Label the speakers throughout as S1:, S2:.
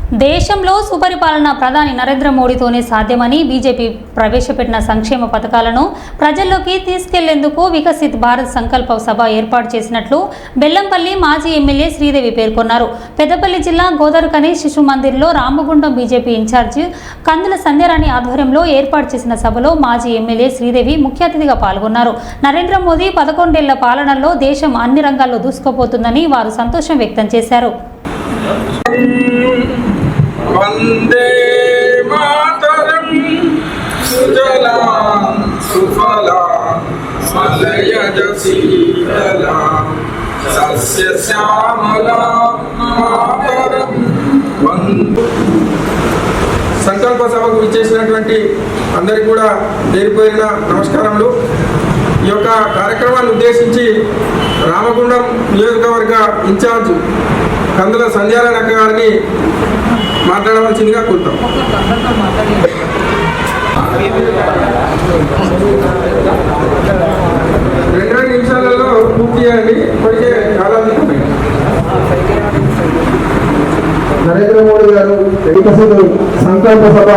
S1: దేశంలో సుపరిపాలన ప్రధాని నరేంద్ర మోడీతోనే సాధ్యమని బీజేపీ ప్రవేశపెట్టిన సంక్షేమ పథకాలను ప్రజల్లోకి తీసుకెళ్లేందుకు వికసిత్ భారత్ సంకల్ప సభ ఏర్పాటు చేసినట్లు బెల్లంపల్లి మాజీ ఎమ్మెల్యే శ్రీదేవి పేర్కొన్నారు. పెద్దపల్లి జిల్లా గోదావరిఖని శిశు మందిర్లో రామగుండం బీజేపీ ఇన్ఛార్జి కందుల సంధ్యారాణి ఆధ్వర్యంలో ఏర్పాటు చేసిన సభలో మాజీ ఎమ్మెల్యే శ్రీదేవి ముఖ్య అతిథిగా పాల్గొన్నారు. నరేంద్ర మోదీ 11 ఏళ్ల పాలనలో దేశం అన్ని రంగాల్లో దూసుకుపోతుందని వారు సంతోషం వ్యక్తం చేశారు.
S2: వందే మాతరం సుజలాం సుఫలాం మలయజ శీతలాం సస్యశ్యామలాం మాతరం. సంకల్ప సభకు విచ్చేసినటువంటి అందరికీ కూడా పేరుపేరిన నమస్కారములు. ఈ యొక్క కార్యక్రమాన్ని ఉద్దేశించి రామగుండం నియోజకవర్గ ఇన్ఛార్జ్ కందుల సంధ్యారాణి అక్క గారిని మాట్లాడవలసిందిగా కోరుతాం. 2 నిమిషాలలో పూర్తి చేయండి. ఇప్పటికే చాలా
S3: నరేంద్ర మోడీ గారు వికసిత సంకల్ప సభ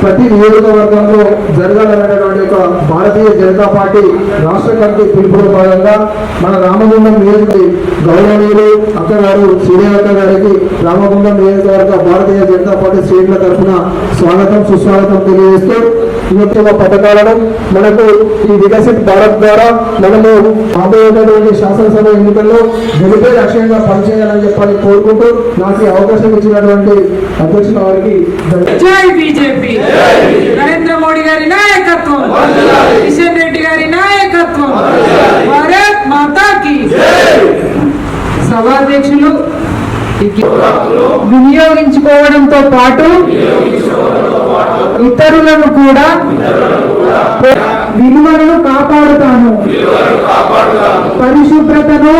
S3: ప్రతి నియోజకవర్గంలో జరగాలనేటువంటి ఒక భారతీయ జనతా పార్టీ రాష్ట్ర కమిటీ పిలుపులో భాగంగా మన రామగుండం నియోజకవర్గ గౌరవనీయులు అక్కగారు శ్రీదేవి అక్క గారికి రామగుండం నియోజకవర్గ భారతీయ జనతా పార్టీ శ్రేణుల తరఫున స్వాగతం సుస్వాగతం తెలియజేస్తూ ఈ యొక్క పథకాలను మనకు ఈ వికసిత్ భారత్ ద్వారా మనము రాబోయేటటువంటి శాసనసభ ఎన్నికల్లో గెలిపే లక్ష్యంగా పనిచేయాలని చెప్పని కోరుకుంటూ నాకు అవకాశం ఇచ్చినటువంటి అధ్యక్షుల వారికి
S4: జై బీజేపీ. నరేంద్ర మోడీ గారి నాయకత్వం, కిషన్ రెడ్డి గారి నాయకత్వం, భారత్ మాతా కీ. సభాధ్యక్షులు వినియోగించుకోవడంతో పాటు ఇతరులను కూడా విలువలను కాపాడుతాను, పరిశుభ్రతను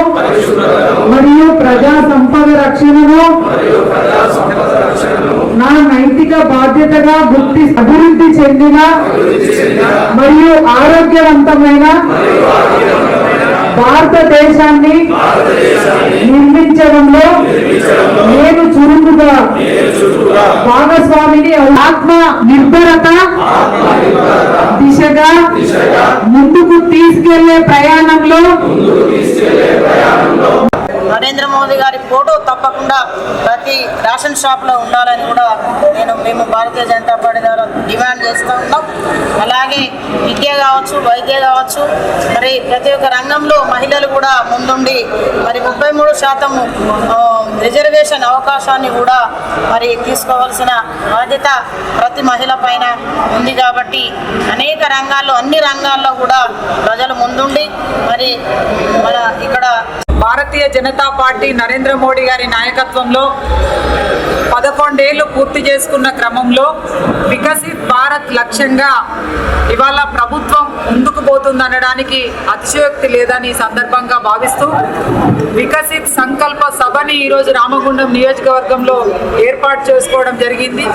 S4: మరియు ప్రజా సంపద రక్షణను నా నైతిక బాధ్యతగా అభివృద్ధి చెందిన మరియు ఆరోగ్యవంతమైన భారతదేశాన్ని నిర్మించడంలో నేను చురుకుగా భాగస్వామిని ఆత్మ నిర్భరత దిశగా ముందుకు తీసుకెళ్లే ప్రయాణంలో
S5: నరేంద్ర మోదీ గారి ఫోటో తప్పకుండా ప్రతి రేషన్ షాప్లో ఉండాలని కూడా మేము భారతీయ జనతా పార్టీ ద్వారా డిమాండ్ చేస్తూ ఉన్నాం. అలాగే విద్య కావచ్చు, వైద్య కావచ్చు, మరి ప్రతి ఒక్క రంగంలో మహిళలు కూడా ముందుండి మరి 33% రిజర్వేషన్ అవకాశాన్ని కూడా మరి తీసుకోవాల్సిన బాధ్యత ప్రతి మహిళ పైన ఉంది. కాబట్టి అనేక రంగాల్లో, అన్ని రంగాల్లో కూడా ప్రజలు ముందుండి మరి మన ఇక్కడ
S4: భారతీయ జనతా పార్టీ నరేంద్ర మోడీ గారి నాయకత్వంలో 11 ఏళ్లు పూర్తి చేసుకున్న క్రమంలో వికసిత్ భారత్ లక్ష్యంగా ఇవాళ ప్రభుత్వం ముందుకు పోతుందనడానికి అతిశయోక్తి లేదని సందర్భంగా భావిస్తూ వికసిత్ సంకల్ప సభని ఈరోజు రామగుండం నియోజకవర్గంలో ఏర్పాటు చేసుకోవడం జరిగింది.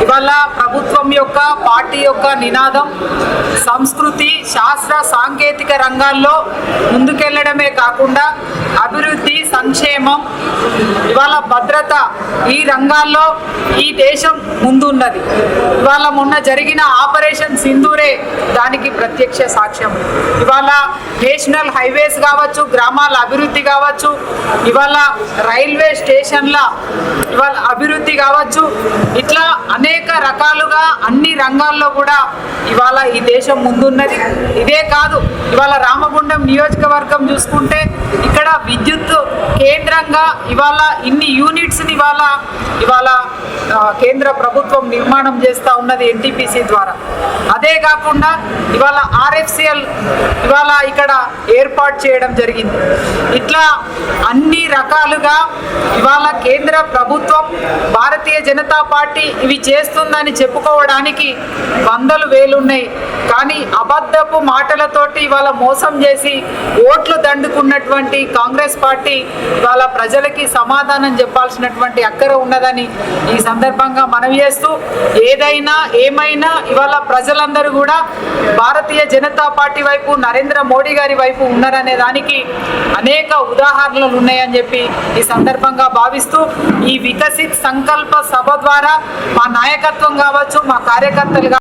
S4: ఇవాళ ప్రభుత్వం యొక్క, పార్టీ యొక్క నినాదం సంస్కృతి, శాస్త్ర, సాంకేతిక రంగాల్లో ముందుకెళ్లడమే కాకుండా అభివృద్ధి, సంక్షేమం, ఇవాళ భద్రత, ఈ రంగాల్లో ఈ దేశం ముందున్నది. ఇవాళ మొన్న జరిగిన ఆపరేషన్ సింధూరే దానికి ప్రత్యక్ష సాక్ష్యం. ఇవాళ నేషనల్ హైవేస్ కావచ్చు, గ్రామాల అభివృద్ధి కావచ్చు, ఇవాళ రైల్వే స్టేషన్ల ఇవాళ అభివృద్ధి కావచ్చు, ఇట్లా అనేక రకాలుగా అన్ని రంగాల్లో కూడా ఇవాళ ఈ దేశం ముందున్నది. ఇదే కాదు, ఇవాళ రామగుండం నియోజకవర్గం చూసుకుంటే ఇక్కడ విద్యుత్ కేంద్రంగా ఇవాళ ఇన్ని యూనిట్స్ని ఇవాళ కేంద్ర ప్రభుత్వం నిర్మాణం చేస్తూ ఉన్నది ఎన్టీపీసీ ద్వారా. అదే కాకుండా ఇవాళ ఆర్ఎఫ్సిఎల్ ఇవాళ ఇక్కడ ఏర్పాటు చేయడం జరిగింది. ఇట్లా అన్ని రకాలుగా ఇవాళ కేంద్ర ప్రభుత్వం, భారతీయ జనతా పార్టీ ఇవి చేస్తుందని చెప్పుకోవడానికి 100,000 ఉన్నాయి. కానీ అబద్ధపు మాటలతోటి ఇవాళ మోసం చేసి ఓట్లు దండుకున్నటువంటి కాంగ్రెస్ పార్టీ ఇవాళ ప్రజలకి సమాధానం చెప్పాల్సినటువంటి అక్కర ఉన్నదని ఈ సందర్భంగా మనవి చేస్తూ ఏదైనా ఏమైనా ఇవాళ ప్రజలందరూ కూడా భారతీయ జనతా పార్టీ వైపు నరేంద్ర మోడీ గారి వైపు ఉన్నారనే దానికి అనేక ఉదాహరణలు ఉన్నాయని చెప్పి ఈ సందర్భంగా భావిస్తూ ఈ వికసిత్ సంకల్ప సభ ద్వారా మా నాయకత్వం కావచ్చు, మా కార్యకర్తలు